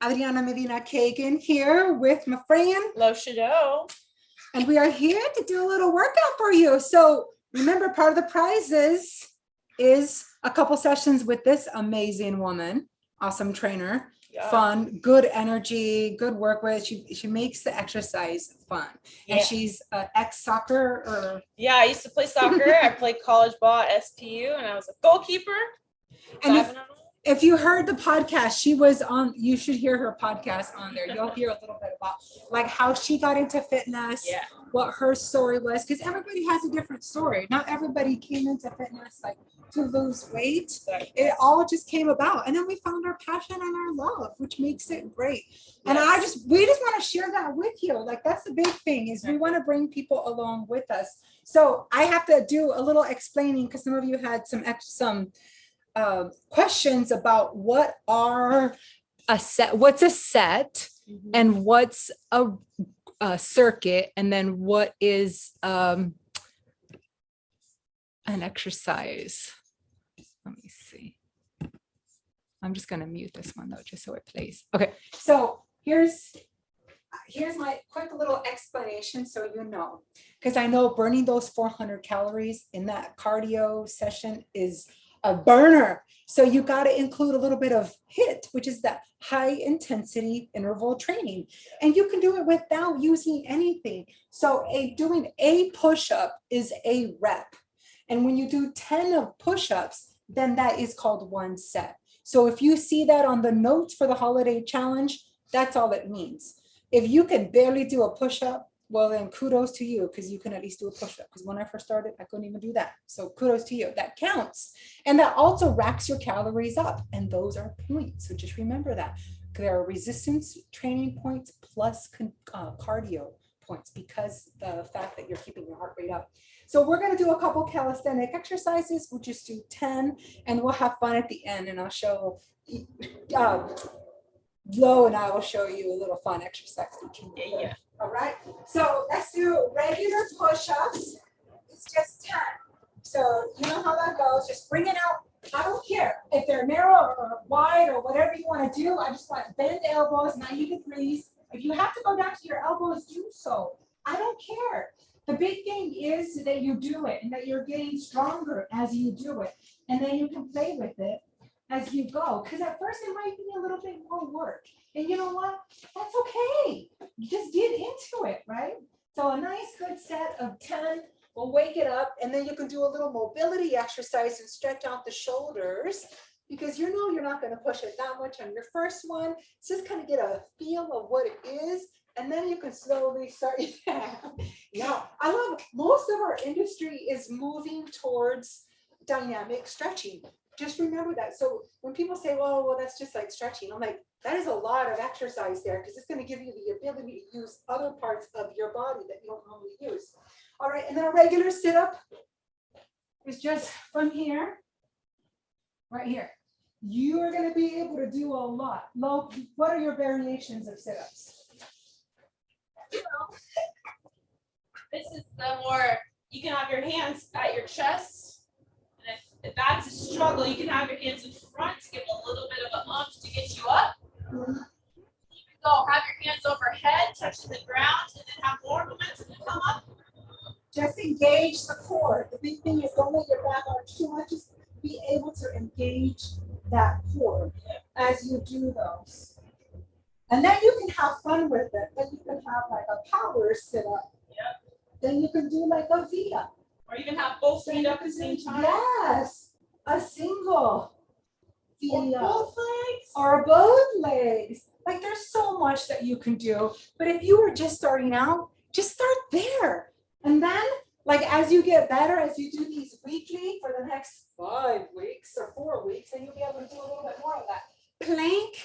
Adriana Medina Kagan here with my friend Lo Shadow. And we are here to do a little workout for you. So remember, part of the prizes is a couple sessions with this amazing woman, awesome trainer, fun, good energy, good work with. She makes the exercise fun. And she's ex-soccer or... Yeah, I used to play soccer. I played college ball at SPU and I was a goalkeeper. And if you heard the podcast, she was on, you should hear her podcast on there. You'll hear a little bit about like how she got into fitness, what her story was, because everybody has a different story. Not everybody came into fitness like to lose weight. It all just came about. And then we found our passion and our love, which makes it great. And we just want to share that with you. Like that's the big thing is we want to bring people along with us. So I have to do a little explaining because some of you had some questions about what are a set, what's a set, and what's a circuit, and then what is an exercise. Let me see. I'm just going to mute this one though, just so it plays. Okay, so here's my quick little explanation so you know, because I know burning those 400 calories in that cardio session is a burner. So you got to include a little bit of HIIT, which is that high intensity interval training. And you can do it without using anything. So doing a push-up is a rep. And when you do 10 push-ups, then that is called one set. So if you see that on the notes for the holiday challenge, that's all it means. If you can barely do a push-up, well, then kudos to you because you can at least do a push-up. Because when I first started, I couldn't even do that. So kudos to you. That counts. And that also racks your calories up. And those are points. So just remember that. There are resistance training points plus cardio points because the fact that you're keeping your heart rate up. So we're going to do a couple calisthenic exercises. We'll just do 10 and we'll have fun at the end. And I'll show Lo and I will show you a little fun exercise. All right, so let's do regular push-ups. It's just 10. So you know how that goes. Just bring it out. I don't care if they're narrow or wide or whatever you want to do. I just want to bend elbows 90 degrees. If you have to go down to your elbows, do so. I don't care. The big thing is that you do it and that you're getting stronger as you do it. And then you can play with it as you go. Because at first it might be a little bit more work. And you know what? That's okay. Just get into it, right? So a nice good set of 10 will wake it up. And then you can do a little mobility exercise and stretch out the shoulders because you know you're not going to push it that much on your first one. It's just kind of get a feel of what it is. And then you can slowly start. Yeah, I love most of our industry is moving towards dynamic stretching. Just remember that. So when people say, well, that's just like stretching, I'm like, that is a lot of exercise there because it's going to give you the ability to use other parts of your body that you don't normally use. All right, and then a regular sit-up is just from here, right here. You are going to be able to do a lot. Lo, what are your variations of sit-ups? This is the more, you can have your hands at your chest. If that's a struggle, you can have your hands in front to give a little bit of an oomph to get you up. You can go have your hands overhead, touching the ground, and then have more momentum to come up. Just engage the core. The big thing is don't let your back arch too much. Just be able to engage that core as you do those. And then you can have fun with it. Then you can have like a power sit-up. Then you can do like a V-up. Or you can have both feet up at the same time. Yes, a single. Or both legs. Or both legs. Like there's so much that you can do. But if you were just starting out, just start there. And then like as you get better, as you do these weekly for the next 5 weeks or 4 weeks, then you'll be able to do a little bit more of that. Plank,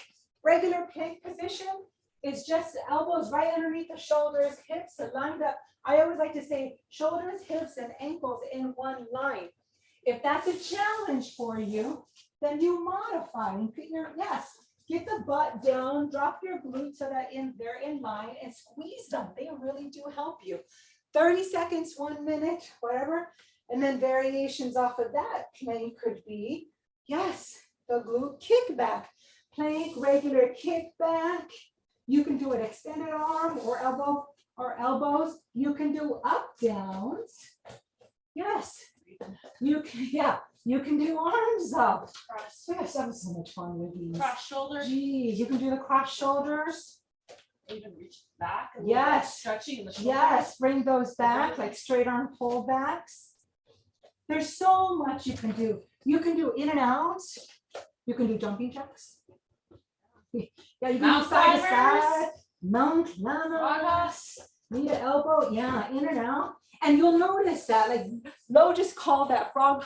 regular plank position is just the elbows right underneath the shoulders, hips are lined up. I always like to say shoulders, hips, and ankles in one line. If that's a challenge for you, then you modify and put your, get the butt down, drop your glutes so that they're in line and squeeze them. They really do help you. 30 seconds, 1 minute, whatever. And then variations off of that plank could be, the glute kickback. plank, regular kickback. You can do an extended arm or elbows. You can do up downs. Yes. You can do arms up. We're having so much fun with these. Cross shoulder. Geez, you can do the cross shoulders. Even reach back. Yes. Stretching the shoulders. Yes, bring those back like straight arm pullbacks. There's so much you can do. You can do in and out. You can do jumping jacks. Yeah, you can do side to side. Mount climbers. Knee to elbow. Yeah, in and out. And you'll notice that, like Lo just called that frog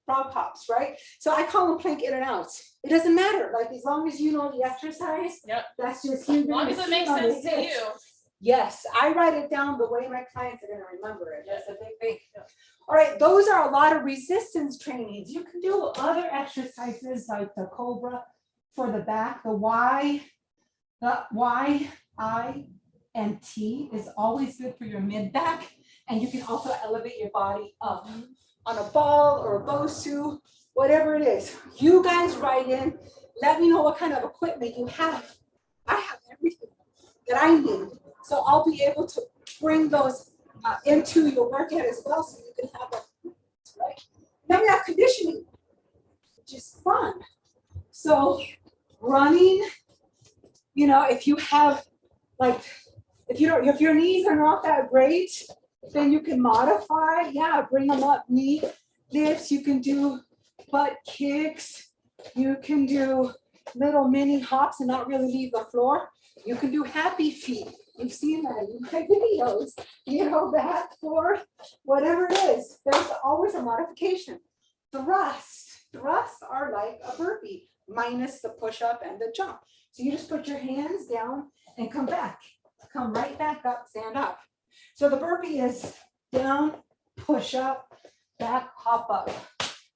hops, right? So I call them plank in and out. It doesn't matter, like as long as you know the exercise. Yep. That's just you. As long as it makes sense to you. Yes, I write it down the way my clients are going to remember it. That's a big thing. All right, those are a lot of resistance trainings. You can do other exercises like the cobra for the back, the Y, I, and T is always good for your mid back. And you can also elevate your body up on a ball or a Bosu, whatever it is. You guys write in, let me know what kind of equipment you have. I have everything that I need. So I'll be able to bring those into your workout as well, so you can have them, right? Then we have conditioning, which is fun. So running, you know, if you have like, if your knees are not that great, then you can modify, bring them up, knee lifts, you can do butt kicks, you can do little mini hops and not really leave the floor. You can do happy feet. You've seen that in my videos, you know, back, forth, whatever it is. There's always a modification. Thrusts are like a burpee minus the push-up and the jump. So you just put your hands down and come back. Come right back up, stand up. So the burpee is down, push up, back, hop up.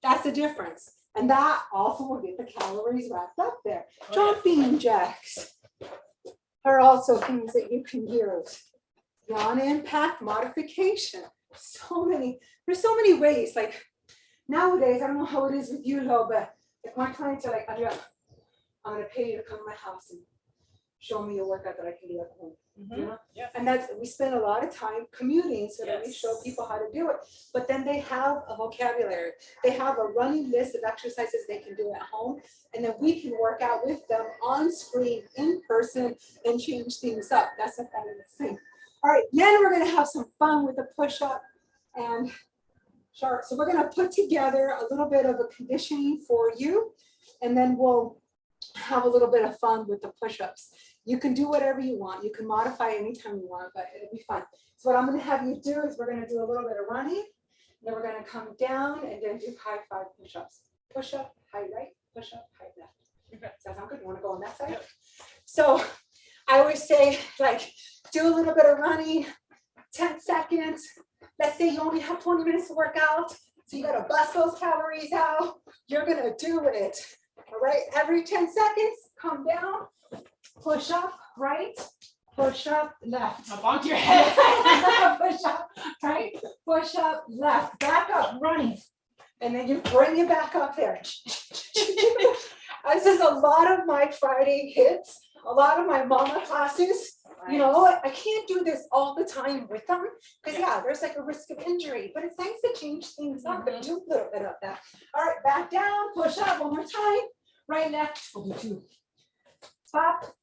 That's the difference. And that also will get the calories wrapped up there. Jumping jacks are also things that you can use. Non-impact modification. There's so many ways. Like nowadays, I don't know how it is with you, Lo, but if my clients are like, Adria, I'm going to pay you to come to my house and show me a workout that I can do at home. Mm-hmm. You know? Yeah. And we spend a lot of time commuting so that we show people how to do it. But then they have a vocabulary. They have a running list of exercises they can do at home. And then we can work out with them on screen, in person, and change things up. That's a fabulous thing. All right, then we're going to have some fun with the push-up and sharp. So we're going to put together a little bit of a conditioning for you. And then we'll have a little bit of fun with the push-ups. You can do whatever you want. You can modify anytime you want, but it'll be fun. So what I'm going to have you do is we're going to do a little bit of running. Then we're going to come down and then do high 5 push-ups. Push up, high right, push up, high left. Okay. Does that sound good? You want to go on that side? Yep. So I always say, like, do a little bit of running, 10 seconds. Let's say you only have 20 minutes to work out. So you got to bust those calories out. You're going to do it. All right. Every 10 seconds, come down. Push up, right, push up, left. Up onto your head. Push up, right, push up, left, back up, running. And then you bring it back up there. This is a lot of my Friday hits, a lot of my mama classes. Nice. You know, I can't do this all the time with them because, there's like a risk of injury, but it's nice to change things up and do a little bit of that. All right, back down, push up one more time, right, left, we'll do 2. Pop.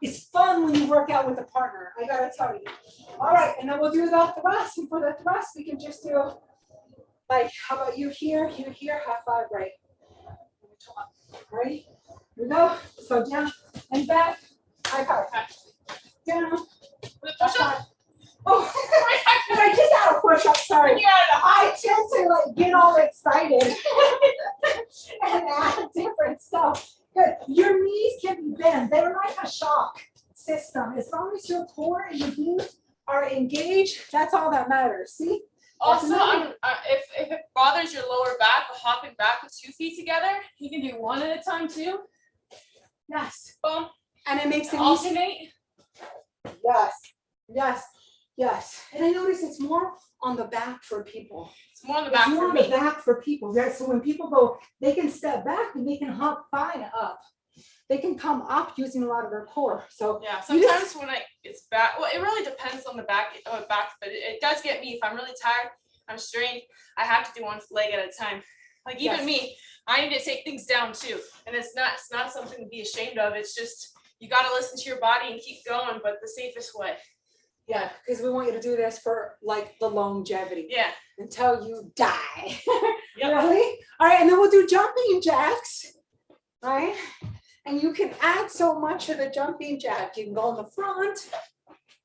It's fun when you work out with a partner, I gotta tell you. All right, and then we'll do the thrust. And for the thrust, we can just do like, how about you here, high 5, right? Ready? Here we go. So down and back, high 5. Down. Push up. Oh, I just had a push up, sorry. I tend to like get all excited and add different stuff. Good. Your knees can be bent. They're like a shock system. As long as your core and your glutes are engaged, that's all that matters. See? Also, if it bothers your lower back, hopping back with 2 feet together, you can do 1 at a time too. Yes. Boom. And it makes it alternate. Yes. Yes. Yes. And I notice it's more on the back for people. It's more on the back It's more for on me. the back for people, right? So when people go, they can step back and they can hop fine up. They can come up using a lot of their core. So yeah, sometimes when it's back, well, it really depends on the back, but it does get me. If I'm really tired, I'm strained, I have to do one leg at a time. Like even me, I need to take things down too. And it's not something to be ashamed of. It's just, you got to listen to your body and keep going, but the safest way. yeah, because we want you to do this for like the longevity. Yeah. Until you die. Yep. Really? All right, and then we'll do jumping jacks, right? And you can add so much of the jumping jack. You can go in the front,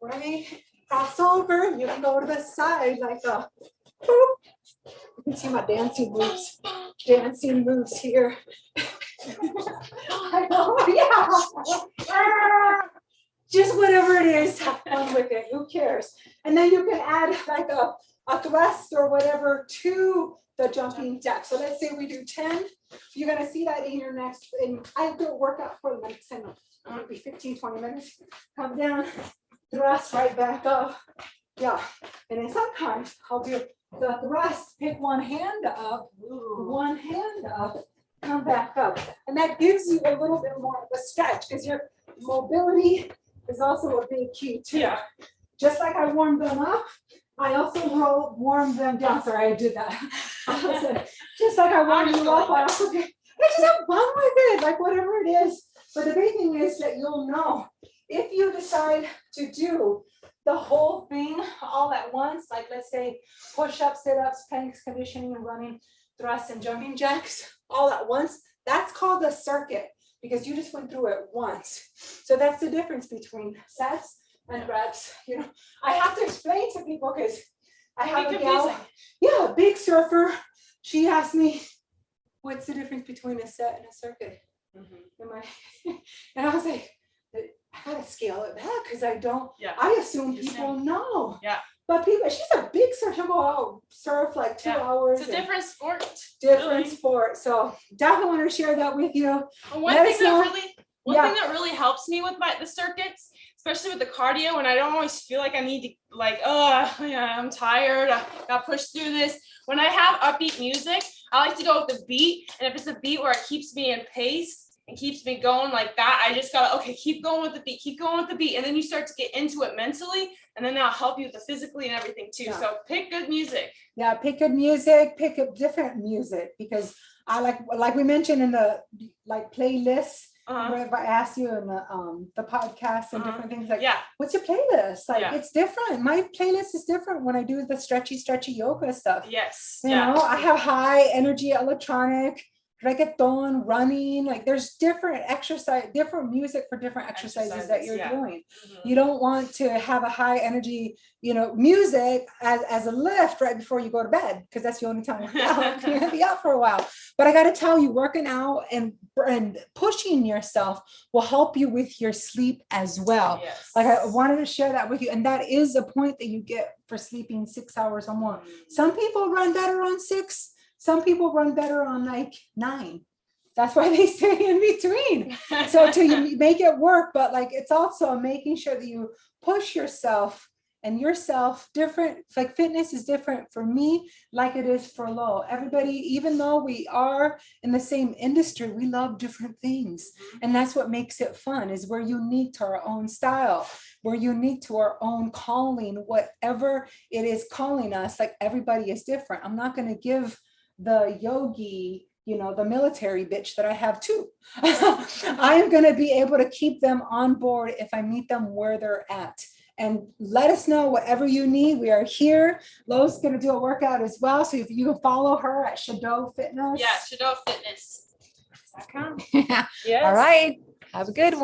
right? Cross over. You can go to the side like a boop. You can see my dancing moves here. I know, yeah. Just whatever it is, have fun with it. Who cares? And then you can add like a thrust or whatever to the jumping jack. So let's say we do 10. You're going to see that in your next, and I do a workout for the next 10 minutes. Maybe 15, 20 minutes. Come down, thrust right back up. Yeah. And then sometimes I'll do the thrust, pick one hand up, come back up. And that gives you a little bit more of a stretch because your mobility is also a big key too. Yeah. Just like I warmed them up, I also warmed them down. Sorry, I did that. Just like I warmed you up, I also did. I just have fun with it, like whatever it is. But the big thing is that you'll know if you decide to do the whole thing all at once, like let's say push-ups, sit-ups, planks, conditioning, and running, thrusts, and jumping jacks all at once. That's called a circuit because you just went through it once. So that's the difference between sets and reps. You know, I have to explain to people because I have a gal, a big surfer. She asked me, what's the difference between a set and a circuit? And I was like, I gotta scale it back because I assume people know. Yeah. But she's a big surfer. She'll go out surf like 2 hours. It's a different sport. Different sport. So definitely want to share that with you. One thing that really helps me with the circuits, especially with the cardio, and I don't always feel like I need to I'm tired, I got pushed through this. When I have upbeat music, I like to go with the beat, and if it's a beat where it keeps me in pace and keeps me going like that, I just gotta keep going with the beat, and then you start to get into it mentally, and then that'll help you with the physically and everything too. So pick good music. Yeah, pick good music, pick up different music, because I like we mentioned in the playlists. If I asked you in the podcast and different things what's your playlist? It's different. My playlist is different when I do the stretchy yoga stuff. Yes. You know, I have high energy electronic, reggaeton, running. Like there's different exercise, different music for different exercises that you're doing. You don't want to have a high energy, music as a lift right before you go to bed, because that's the only time you're gonna be out for a while. But I got to tell you, working out and pushing yourself will help you with your sleep as well. Yes. Like I wanted to share that with you, and that is a point that you get for sleeping 6 hours or more. Some people run better on 6. Some people run better on 9. That's why they stay in between. So to make it work, but it's also making sure that you push yourself and yourself different. Like fitness is different for me, like it is for Lo. Everybody, even though we are in the same industry, we love different things. And that's what makes it fun, is we're unique to our own style. We're unique to our own calling, whatever it is calling us. Like everybody is different. I'm not going to give the yogi, the military bitch that I have too. I am going to be able to keep them on board if I meet them where they're at. And let us know whatever you need. We are here. Lo's going to do a workout as well. So if you can follow her at Shadow Fitness. Yeah, ShadowFitness.com. Yes. All right. Have a good one.